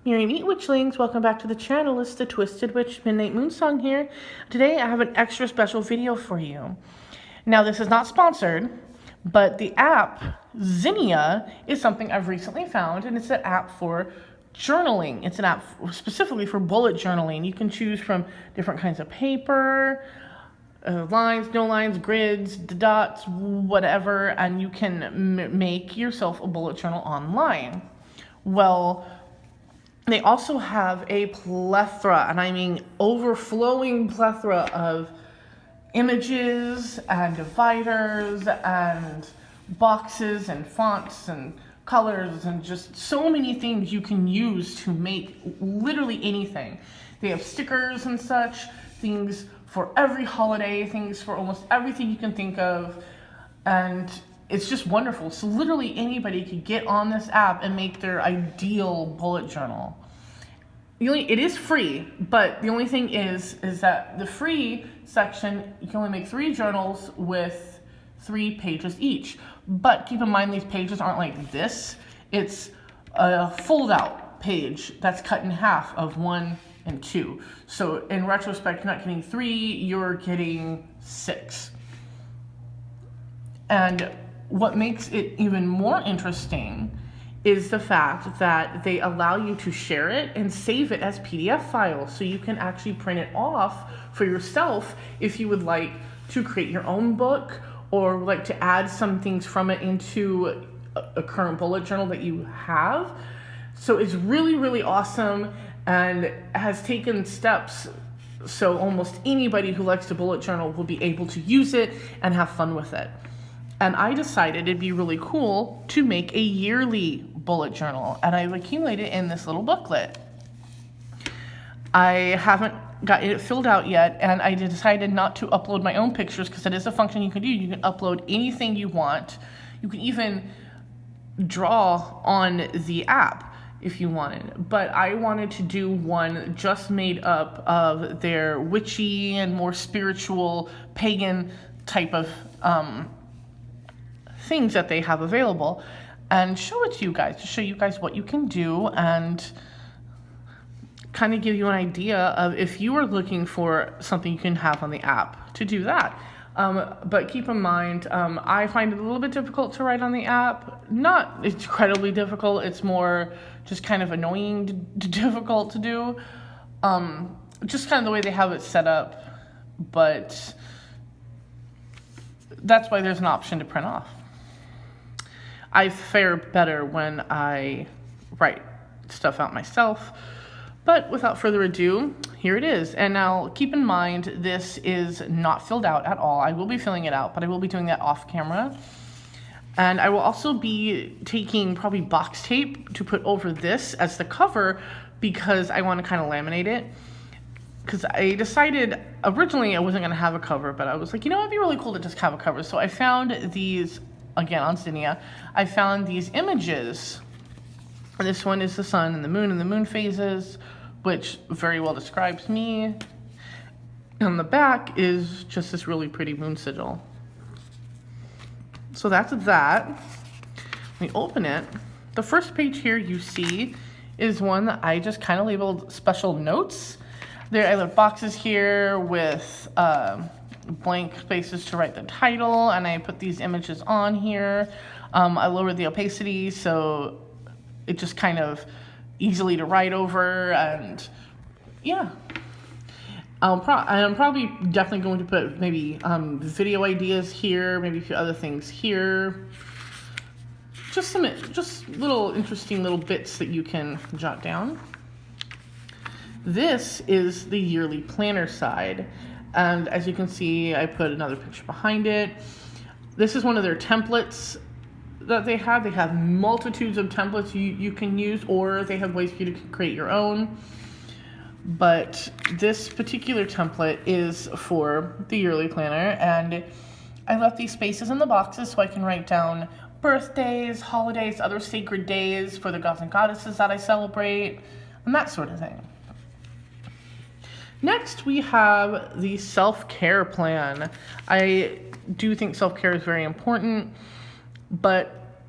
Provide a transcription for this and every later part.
Merry Meet Witchlings, welcome back to the channel. It's the Twisted Witch Midnight Moon Song here. Today I have an extra special video for you. Now this is not sponsored, but the app Zinnia is something I've recently found, and it's an app for journaling. It's an app specifically for bullet journaling. You can choose from different kinds of paper, lines, no lines, grids, dots, whatever, and you can make yourself a bullet journal online. Well, they also have a plethora, and I mean overflowing plethora of images and dividers and boxes and fonts and colors and just so many things you can use to make literally anything. They have stickers and such, things for every holiday, things for almost everything you can think of, and it's just wonderful. So literally anybody could get on this app and make their ideal bullet journal. It is free, but the only thing is that the free section, you can only make 3 journals with 3 pages each. But keep in mind, these pages aren't like this. It's a fold out page that's cut in half of 1 and 2. So in retrospect, you're not getting 3, you're getting 6. And what makes it even more interesting is the fact that they allow you to share it and save it as PDF files. So you can actually print it off for yourself if you would like to create your own book or like to add some things from it into a current bullet journal that you have. So it's really, really awesome and has taken steps so almost anybody who likes to bullet journal will be able to use it and have fun with it. And I decided it'd be really cool to make a yearly bullet journal, and I've accumulated it in this little booklet. I haven't got it filled out yet, and I decided not to upload my own pictures because it is a function you can do. You can upload anything you want. You can even draw on the app if you wanted, but I wanted to do one just made up of their witchy and more spiritual pagan type of things that they have available and show it to you guys, to show you guys what you can do and kind of give you an idea of if you are looking for something you can have on the app to do that. But keep in mind, I find it a little bit difficult to write on the app. Not incredibly difficult, it's more just kind of annoying to difficult to do. Just kind of the way they have it set up, but that's why there's an option to print off. I fare better when I write stuff out myself. But without further ado, here it is. And now keep in mind, this is not filled out at all. I will be filling it out, but I will be doing that off camera. And I will also be taking probably box tape to put over this as the cover because I want to kind of laminate it. Because I decided originally I wasn't going to have a cover, but I was like, it'd be really cool to just have a cover. So I found these, again on Zinnia, I found these images. This one is the sun and the moon phases, which very well describes me. On the back is just this really pretty moon sigil. So that's that. We open it. The first page here you see is one that I just kind of labeled special notes. There I left boxes here with blank spaces to write the title, and I put these images on here. I lowered the opacity so it just kind of easily to write over, and yeah. I'm probably definitely going to put maybe video ideas here, maybe a few other things here. Just little interesting little bits that you can jot down. This is the yearly planner side, and as you can see, I put another picture behind it. This is one of their templates that they have. They have multitudes of templates you can use, or they have ways for you to create your own. But this particular template is for the yearly planner, and I left these spaces in the boxes so I can write down birthdays, holidays, other sacred days for the gods and goddesses that I celebrate, and that sort of thing. Next, we have the self-care plan. I do think self-care is very important, but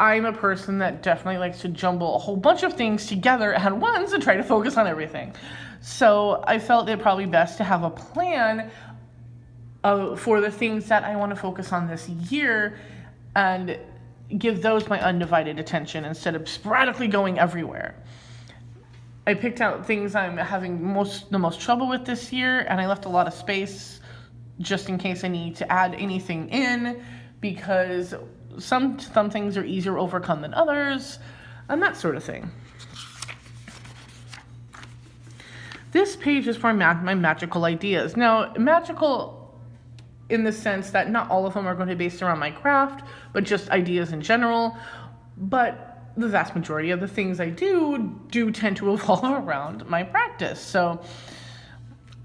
I'm a person that definitely likes to jumble a whole bunch of things together at once and try to focus on everything. So I felt it probably best to have a plan for the things that I want to focus on this year and give those my undivided attention instead of sporadically going everywhere. I picked out things I'm having the most trouble with this year, and I left a lot of space just in case I need to add anything in, because some things are easier to overcome than others, and that sort of thing. This page is for my magical ideas. Now, magical in the sense that not all of them are going to be based around my craft, but just ideas in general. But the vast majority of the things I do tend to evolve around my practice. So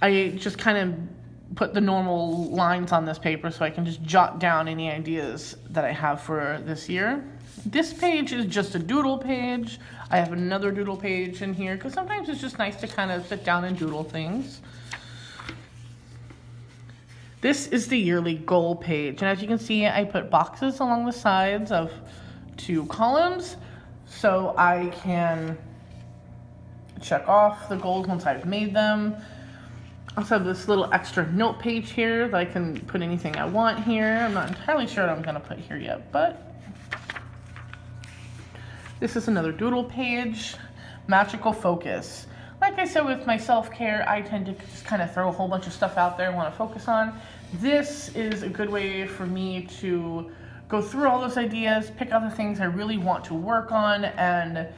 I just kind of put the normal lines on this paper so I can just jot down any ideas that I have for this year. This page is just a doodle page. I have another doodle page in here because sometimes it's just nice to kind of sit down and doodle things. This is the yearly goal page, and as you can see, I put boxes along the sides of 2 columns so I can check off the goals once I've made them. I also have this little extra note page here that I can put anything I want here. I'm not entirely sure what I'm going to put here yet, but this is another doodle page. Magical focus. Like I said, with my self-care, I tend to just kind of throw a whole bunch of stuff out there I want to focus on. This is a good way for me to go through all those ideas, pick out the things I really want to work on, and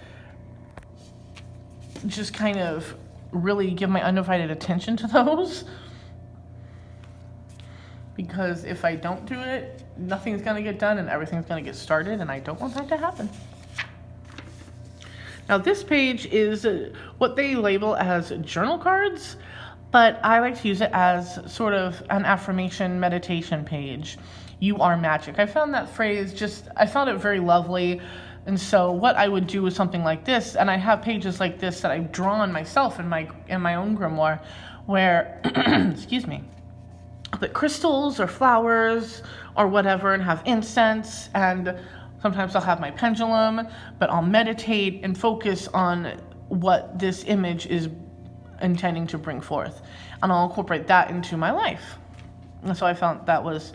just kind of really give my undivided attention to those. Because if I don't do it, nothing's going to get done and everything's going to get started, and I don't want that to happen. Now this page is what they label as journal cards, but I like to use it as sort of an affirmation meditation page. You are magic. I found that phrase I found it very lovely. And so what I would do is something like this, and I have pages like this that I've drawn myself in my own grimoire, where, excuse me, I put crystals or flowers or whatever and have incense, and sometimes I'll have my pendulum, but I'll meditate and focus on what this image is intending to bring forth, and I'll incorporate that into my life. And so I found that was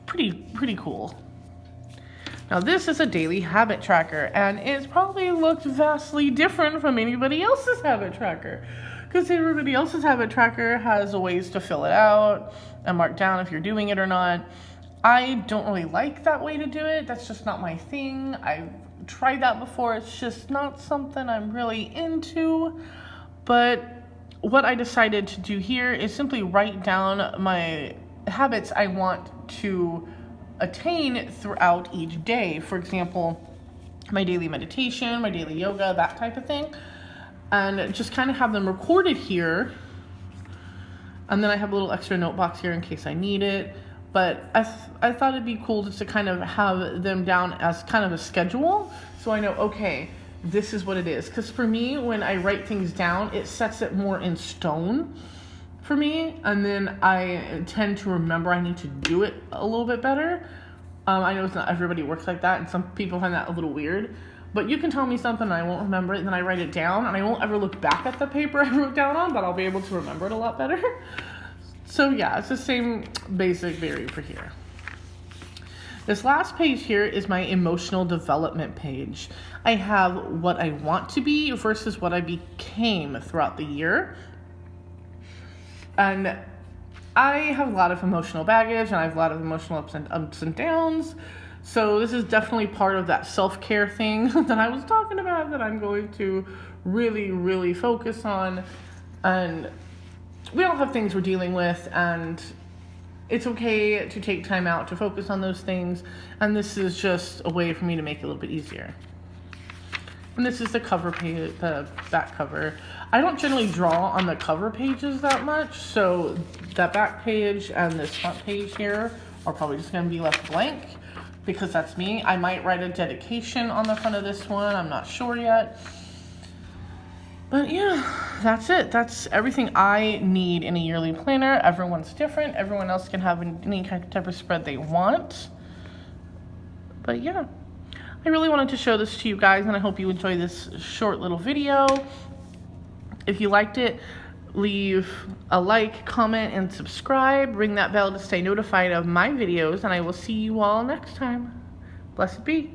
pretty cool. Now this is a daily habit tracker, and it's probably looked vastly different from anybody else's habit tracker, because everybody else's habit tracker has ways to fill it out and mark down if you're doing it or not. I don't really like that way to do it. That's just not my thing. I've tried that before. It's just not something I'm really into. But what I decided to do here is simply write down my habits I want to attain throughout each day. For example, my daily meditation, my daily yoga, that type of thing. And just kind of have them recorded here. And then I have a little extra note box here in case I need it. But I thought it'd be cool just to kind of have them down as kind of a schedule, so I know, okay, this is what it is. Because for me, when I write things down, it sets it more in stone for me, and then I tend to remember I need to do it a little bit better. I know it's not everybody works like that, and some people find that a little weird, but you can tell me something and I won't remember it, and then I write it down, and I won't ever look back at the paper I wrote down on, but I'll be able to remember it a lot better. So yeah, it's the same basic theory for here. This last page here is my emotional development page. I have what I want to be versus what I became throughout the year. And I have a lot of emotional baggage, and I have a lot of emotional ups and downs. So this is definitely part of that self-care thing that I was talking about that I'm going to really, really focus on. And we all have things we're dealing with, and it's okay to take time out to focus on those things, and this is just a way for me to make it a little bit easier. And this is the cover page, the back cover. I don't generally draw on the cover pages that much, so that back page and this front page here are probably just going to be left blank, because that's me. I might write a dedication on the front of this one, I'm not sure yet. But yeah, that's it. That's everything I need in a yearly planner. Everyone's different. Everyone else can have any kind of type of spread they want. But yeah, I really wanted to show this to you guys, and I hope you enjoy this short little video. If you liked it, leave a like, comment, and subscribe. Ring that bell to stay notified of my videos, and I will see you all next time. Blessed be.